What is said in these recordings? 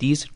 30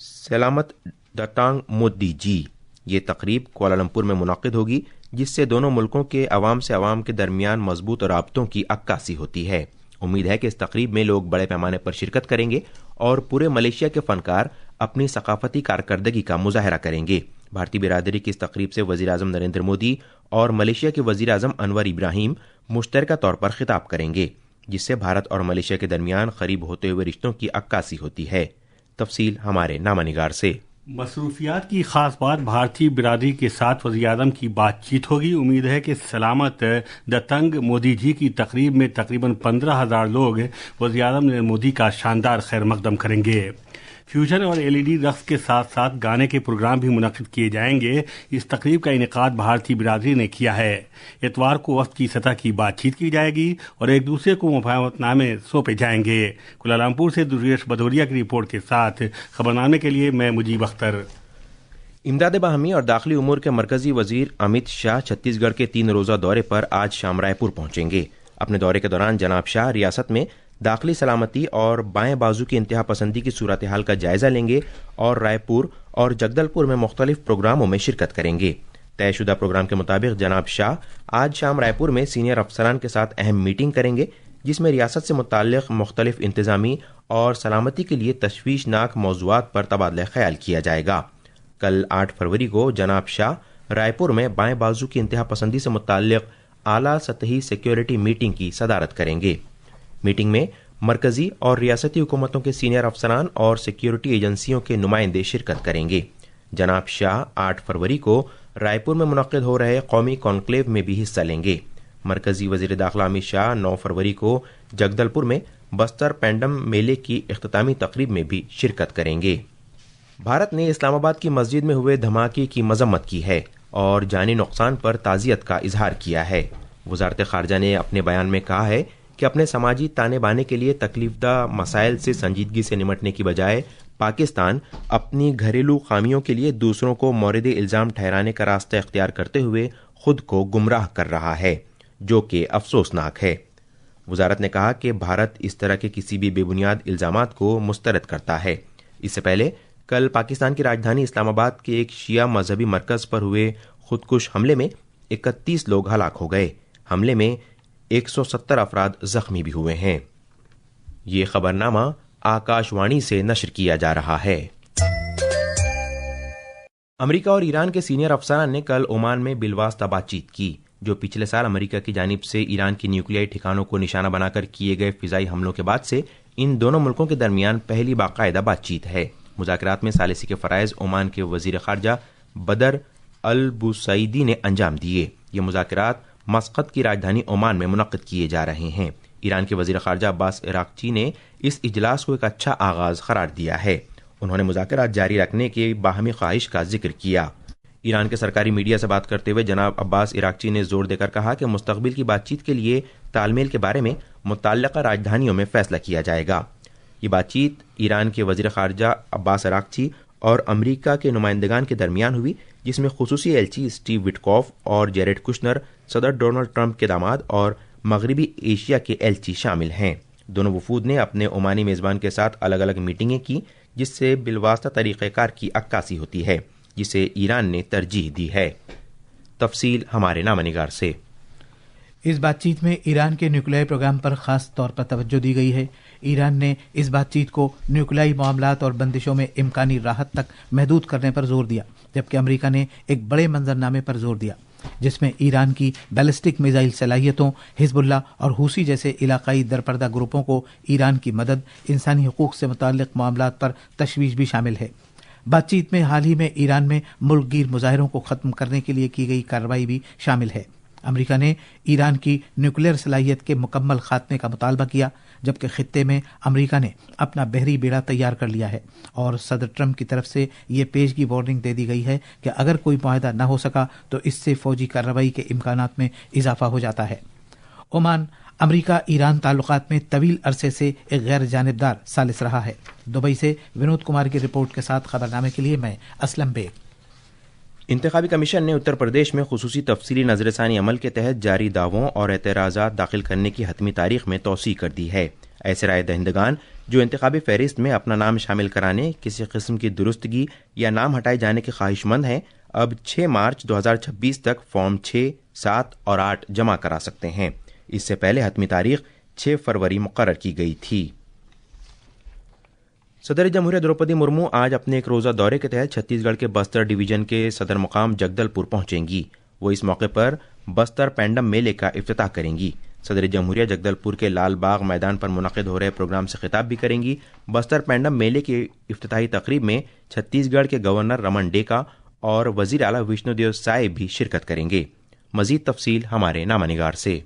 سلامت دتانگ مودی جی۔ یہ تقریب کوالالمپور میں منعقد ہوگی، جس سے دونوں ملکوں کے عوام سے عوام کے درمیان مضبوط رابطوں کی عکاسی ہوتی ہے۔ امید ہے کہ اس تقریب میں لوگ بڑے پیمانے پر شرکت کریں گے اور پورے ملیشیا کے فنکار اپنی ثقافتی کارکردگی کا مظاہرہ کریں گے۔ بھارتی برادری کی اس تقریب سے وزیر اعظم نریندر مودی اور ملیشیا کے وزیر اعظم انور ابراہیم مشترکہ طور پر خطاب کریں گے، جس سے بھارت اور ملیشیا کے درمیان قریب ہوتے ہوئے رشتوں کی عکاسی ہوتی ہے۔ تفصیل ہمارے نامہ نگار سے۔ مصروفیات کی خاص بات بھارتی برادری کے ساتھ وزیر اعظم کی بات چیت ہوگی۔ امید ہے کہ سلامت دتنگ مودی جی کی تقریب میں تقریباً 15,000 لوگ وزیر اعظم مودی کا شاندار خیر مقدم کریں گے۔ فیوژن اور LED رقص کے ساتھ ساتھ گانے کے پروگرام بھی منعقد کیے جائیں گے۔ اس تقریب کا انعقاد بھارتی برادری نے کیا ہے۔ اتوار کو وفد کی سطح کی بات چیت کی جائے گی اور ایک دوسرے کو مفاہمت نامے سونپے جائیں گے۔ کوالالمپور سے درویش بدوریا کی رپورٹ کے ساتھ خبرنامے کے لیے میں مجیب اختر۔ امداد باہمی اور داخلی امور کے مرکزی وزیر امت شاہ چھتیس گڑھ کے 3 روزہ دورے پر آج شام رائے پور پہنچیں گے۔ اپنے دورے کے دوران جناب شاہ ریاست میں داخلی سلامتی اور بائیں بازو کی انتہا پسندی کی صورتحال کا جائزہ لیں گے اور رائے پور اور جگدل پور میں مختلف پروگراموں میں شرکت کریں گے۔ طے شدہ پروگرام کے مطابق جناب شاہ آج شام رائے پور میں سینئر افسران کے ساتھ اہم میٹنگ کریں گے، جس میں ریاست سے متعلق مختلف انتظامی اور سلامتی کے لیے تشویشناک موضوعات پر تبادلہ خیال کیا جائے گا۔ کل 8 فروری کو جناب شاہ رائے پور میں بائیں بازو کی انتہا پسندی سے متعلق اعلیٰ سطحی سیکیورٹی میٹنگ کی صدارت کریں گے۔ میٹنگ میں مرکزی اور ریاستی حکومتوں کے سینئر افسران اور سیکیورٹی ایجنسیوں کے نمائندے شرکت کریں گے۔ جناب شاہ 8 فروری کو رائے پور میں منعقد ہو رہے قومی کانکلیو میں بھی حصہ لیں گے۔ مرکزی وزیر داخلہ امت شاہ 9 فروری کو جگدل پور میں بستر پینڈم میلے کی اختتامی تقریب میں بھی شرکت کریں گے۔ بھارت نے اسلام آباد کی مسجد میں ہوئے دھماکے کی مذمت کی ہے اور جانی نقصان پر تعزیت کا اظہار کیا ہے۔ وزارت خارجہ نے اپنے بیان میں کہا ہے کہ اپنے سماجی تانے بانے کے لیے تکلیف دہ مسائل سے سنجیدگی سے نمٹنے کی بجائے پاکستان اپنی گھریلو خامیوں کے لیے دوسروں کو مورد الزام ٹھہرانے کا راستہ اختیار کرتے ہوئے خود کو گمراہ کر رہا ہے، جو کہ افسوسناک ہے۔ وزارت نے کہا کہ بھارت اس طرح کے کسی بھی بے بنیاد الزامات کو مسترد کرتا ہے۔ اس سے پہلے کل پاکستان کی راجدھانی اسلام آباد کے ایک شیعہ مذہبی مرکز پر ہوئے خودکش حملے میں 31 لوگ ہلاک ہو گئے۔ حملے میں 170 افراد زخمی بھی ہوئے ہیں۔ یہ خبرنامہ آکاش وانی سے نشر کیا جا رہا ہے۔ امریکہ اور ایران کے سینئر افسران نے کل عمان میں بالواسطہ بات چیت کی، جو پچھلے سال امریکہ کی جانب سے ایران کی نیوکلیائی ٹھکانوں کو نشانہ بنا کر کیے گئے فضائی حملوں کے بعد سے ان دونوں ملکوں کے درمیان پہلی باقاعدہ بات چیت ہے۔ مذاکرات میں ثالثی کے فرائض عمان کے وزیر خارجہ بدر البوسعیدی نے انجام دیے۔ یہ مذاکرات مسقط کی راجدھانی عمان میں منعقد کیے جا رہے ہیں۔ ایران کے وزیر خارجہ عباس عراقچی نے اس اجلاس کو ایک اچھا آغاز قرار دیا ہے۔ انہوں نے مذاکرات جاری رکھنے کی باہمی خواہش کا ذکر کیا۔ ایران کے سرکاری میڈیا سے بات کرتے ہوئے جناب عباس عراقچی نے زور دے کر کہا کہ مستقبل کی بات چیت کے لیے تال میل کے بارے میں متعلقہ راجدھانیوں میں فیصلہ کیا جائے گا۔ یہ بات چیت ایران کے وزیر خارجہ عباس عراقچی اور امریکہ کے نمائندگان کے درمیان ہوئی، جس میں خصوصی ایلچی اسٹیو وٹکوف اور جیریڈ کشنر، صدر ڈونلڈ ٹرمپ کے داماد اور مغربی ایشیا کے ایلچی شامل ہیں۔ دونوں وفود نے اپنے عمانی میزبان کے ساتھ الگ الگ میٹنگیں کی، جس سے بالواسطہ طریقہ کار کی عکاسی ہوتی ہے، جسے ایران نے ترجیح دی ہے۔ تفصیل ہمارے نامہ نگار سے۔ اس بات چیت میں ایران کے نیوکلیائی پروگرام پر خاص طور پر توجہ دی گئی ہے۔ ایران نے اس بات چیت کو نیوکلیائی معاملات اور بندشوں میں امکانی راحت تک محدود کرنے پر زور دیا، جبکہ امریکہ نے ایک بڑے منظرنامے پر زور دیا، جس میں ایران کی بیلسٹک میزائل صلاحیتوں، حزب اللہ اور حوثی جیسے علاقائی درپردہ گروپوں کو ایران کی مدد، انسانی حقوق سے متعلق معاملات پر تشویش بھی شامل ہے۔ بات چیت میں حال ہی میں ایران میں ملک گیر مظاہروں کو ختم کرنے کے لیے کی گئی کارروائی بھی شامل ہے۔ امریکہ نے ایران کی نیوکلیئر صلاحیت کے مکمل خاتمے کا مطالبہ کیا، جبکہ خطے میں امریکہ نے اپنا بحری بیڑا تیار کر لیا ہے اور صدر ٹرمپ کی طرف سے یہ پیشگی وارننگ دے دی گئی ہے کہ اگر کوئی معاہدہ نہ ہو سکا تو اس سے فوجی کارروائی کے امکانات میں اضافہ ہو جاتا ہے۔ عمان امریکہ ایران تعلقات میں طویل عرصے سے ایک غیر جانبدار ثالث رہا ہے۔ دبئی سے ونود کمار کی رپورٹ کے ساتھ خبرنامے کے لیے میں اسلم بیگ۔ انتخابی کمیشن نے اتر پردیش میں خصوصی تفصیلی نظر ثانی عمل کے تحت جاری دعووں اور اعتراضات داخل کرنے کی حتمی تاریخ میں توسیع کر دی ہے۔ ایسے رائے دہندگان جو انتخابی فہرست میں اپنا نام شامل کرانے، کسی قسم کی درستگی یا نام ہٹائے جانے کے خواہش مند ہیں، اب 6 مارچ 2026 تک فارم 6، 7 اور 8 جمع کرا سکتے ہیں۔ اس سے پہلے حتمی تاریخ 6 فروری مقرر کی گئی تھی۔ صدر جمہوریہ دروپدی مرمو آج اپنے ایک روزہ دورے کے تحت چھتیس گڑھ کے بستر ڈویژن کے صدر مقام جگدل پور پہنچیں گی۔ وہ اس موقع پر بستر پینڈم میلے کا افتتاح کریں گی۔ صدر جمہوریہ جگدل پور کے لال باغ میدان پر منعقد ہو رہے پروگرام سے خطاب بھی کریں گی۔ بستر پینڈم میلے کی افتتاحی تقریب میں چھتیس گڑھ کے گورنر رمن ڈیکا اور وزیر اعلیٰ وشنو دیو سائے بھی شرکت کریں گے۔ مزید تفصیل ہمارے نامہ نگار سے۔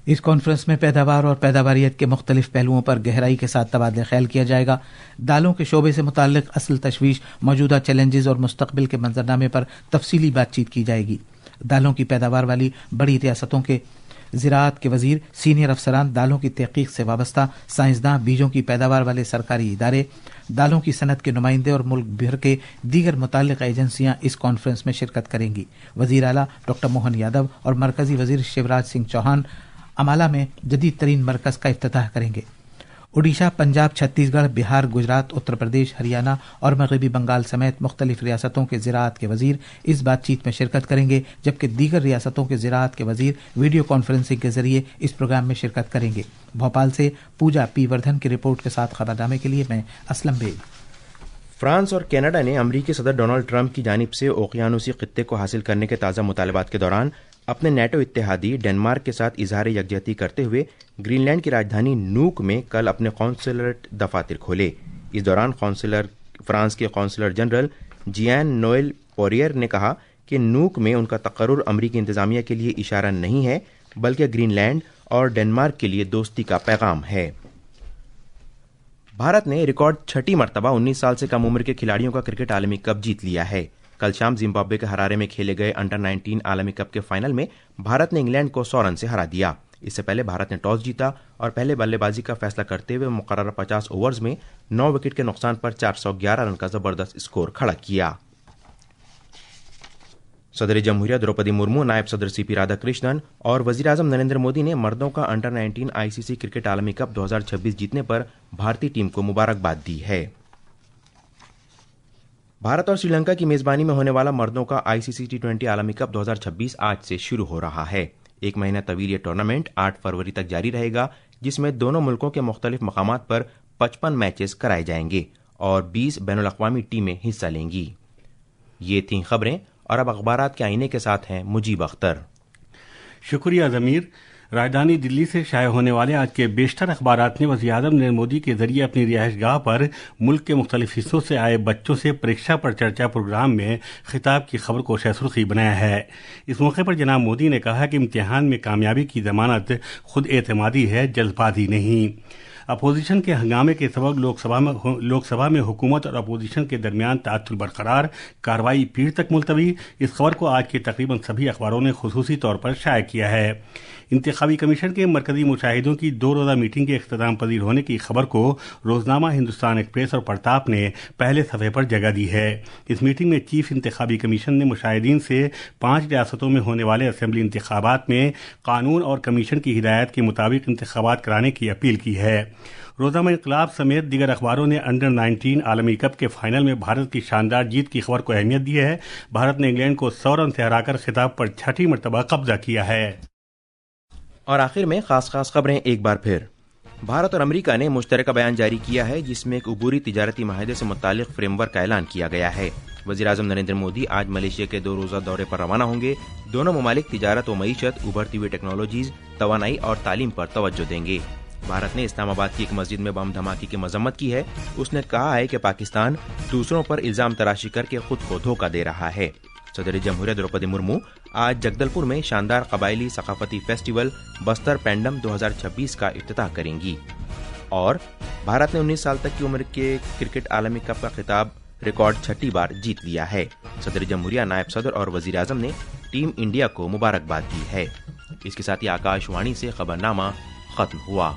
اس کانفرنس میں پیداوار اور پیداواریت کے مختلف پہلوؤں پر گہرائی کے ساتھ تبادلہ خیال کیا جائے گا۔ دالوں کے شعبے سے متعلق اصل تشویش، موجودہ چیلنجز اور مستقبل کے منظرنامے پر تفصیلی بات چیت کی جائے گی۔ دالوں کی پیداوار والی بڑی ریاستوں کے زراعت کے وزیر، سینئر افسران، دالوں کی تحقیق سے وابستہ سائنسداں، بیجوں کی پیداوار والے سرکاری ادارے، دالوں کی صنعت کے نمائندے اور ملک بھر کے دیگر متعلقہ ایجنسیاں اس کانفرنس میں شرکت کریں گی۔ وزیر اعلیٰ ڈاکٹر موہن یادو اور مرکزی وزیر شیوراج سنگھ چوہان امالہ میں جدید ترین مرکز کا افتتاح کریں گے۔ اڈیشہ، پنجاب، چھتیس گڑھ، بہار، گجرات، اتر پردیش، ہریانہ اور مغربی بنگال سمیت مختلف ریاستوں کے زراعت کے وزیر اس بات چیت میں شرکت کریں گے، جبکہ دیگر ریاستوں کے زراعت کے وزیر ویڈیو کانفرنسنگ کے ذریعے اس پروگرام میں شرکت کریں گے۔ بھوپال سے پوجا پی وردھن کی رپورٹ کے ساتھ خبرنامے کے لیے میں اسلم بیگ۔ فرانس اور کینیڈا نے امریکی صدر ڈونلڈ ٹرمپ کی جانب سے اوقیانوسی خطے کو حاصل کرنے کے تازہ مطالبات کے دوران اپنے نیٹو اتحادی ڈنمارک کے ساتھ اظہار یکجہتی کرتے ہوئے گرین لینڈ کی راجدھانی نوک میں کل اپنے قونصلیٹ دفاتر کھولے۔ اس دوران فرانس کے قونصلر جنرل جیان نوئل پوریر نے کہا کہ نوک میں ان کا تقرر امریکی انتظامیہ کے لیے اشارہ نہیں ہے، بلکہ گرین لینڈ اور ڈنمارک کے لیے دوستی کا پیغام ہے۔ بھارت نے ریکارڈ 6 مرتبہ 19 سال سے کم عمر کے کھلاڑیوں کا کرکٹ عالمی کپ جیت لیا ہے۔ کل شام زمبابوے کے ہرارے میں کھیلے گئے انڈر 19 عالمی کپ کے فائنل میں بھارت نے انگلینڈ کو 100 رن سے ہرا دیا۔ اس سے پہلے بھارت نے ٹاس جیتا اور پہلے بلے بازی کا فیصلہ کرتے ہوئے مقررہ 50 اوورز میں 9 وکٹ کے نقصان پر 411 رن کا زبردست اسکور کھڑا کیا۔ صدر جمہوریہ دروپدی مرمو، نائب صدر سی پی رادھا کرشنن اور وزیر اعظم نریندر مودی نے مردوں کا انڈر 19 ICC کرکٹ عالمی کپ 2026 جیتنے پر بھارتی ٹیم کو مبارکباد دی ہے۔ بھارت اور سری لنکا کی میزبانی میں ہونے والا مردوں کا ICC T20 عالمی کپ 2026 آج سے شروع ہو رہا ہے۔ 1 مہینہ طویل یہ ٹورنامنٹ 8 فروری تک جاری رہے گا، جس میں دونوں ملکوں کے مختلف مقامات پر 55 میچز کرائے جائیں گے اور 20 بین الاقوامی ٹیمیں حصہ لیں گی۔ یہ تھیں خبریں، اور اب اخبارات کے آئینے کے ساتھ ہیں مجیب اختر۔ شکریہ ضمیر۔ راجدھانی دلی سے شائع ہونے والے آج کے بیشتر اخبارات نے وزیر اعظم نریندر مودی کے ذریعے اپنی رہائش گاہ پر ملک کے مختلف حصوں سے آئے بچوں سے پریکشا پر چرچا پروگرام میں خطاب کی خبر کو شہ سرخی بنایا ہے۔ اس موقع پر جناب مودی نے کہا کہ امتحان میں کامیابی کی ضمانت خود اعتمادی ہے، جلد بازی نہیں۔ اپوزیشن کے ہنگامے کے سبب لوک سبھا میں حکومت اور اپوزیشن کے درمیان تعطل برقرار، کارروائی پیر تک ملتوی۔ اس خبر کو آج کے تقریباً سبھی اخباروں نے خصوصی طور پر شائع کیا ہے۔ انتخابی کمیشن کے مرکزی مشاہدوں کی 2 روزہ میٹنگ کے اختتام پذیر ہونے کی خبر کو روزنامہ ہندوستان ایکسپریس اور پرتاپ نے پہلے صفحے پر جگہ دی ہے۔ اس میٹنگ میں چیف انتخابی کمیشن نے مشاہدین سے 5 ریاستوں میں ہونے والے اسمبلی انتخابات میں قانون اور کمیشن کی ہدایت کے مطابق انتخابات کرانے کی اپیل کی ہے۔ روزنامہ انقلاب سمیت دیگر اخباروں نے انڈر 19 عالمی کپ کے فائنل میں بھارت کی شاندار جیت کی خبر کو اہمیت دی ہے۔ بھارت نے انگلینڈ کو 100 رن سے ہرا کر خطاب پر 6 مرتبہ قبضہ کیا ہے۔ اور آخر میں خاص خبریں ایک بار پھر۔ بھارت اور امریکہ نے مشترکہ بیان جاری کیا ہے، جس میں ایک عبوری تجارتی معاہدے سے متعلق فریم ورک کا اعلان کیا گیا ہے۔ وزیر اعظم نریندر مودی آج ملیشیا کے 2 روزہ دورے پر روانہ ہوں گے۔ دونوں ممالک تجارت و معیشت، ابھرتی ہوئی ٹیکنالوجیز، توانائی اور تعلیم پر توجہ دیں گے۔ بھارت نے اسلام آباد کی ایک مسجد میں بم دھماکے کی مذمت کی ہے۔ اس نے کہا ہے کہ پاکستان دوسروں پر الزام تراشی کر کے خود کو دھوکہ دے رہا ہے۔ صدر جمہوریہ دروپدی مرمو آج جگدل پور میں شاندار قبائلی ثقافتی فیسٹیول بستر پینڈم 2026 کا افتتاح کریں گی۔ اور بھارت نے 19 سال تک کی عمر کے کرکٹ عالمی کپ کا خطاب ریکارڈ 6 بار جیت لیا ہے۔ صدر جمہوریہ، نائب صدر اور وزیر اعظم نے ٹیم انڈیا کو مبارکباد دی ہے۔ اس کے ساتھ ہی آکاش وانی سے خبرنامہ ختم ہوا۔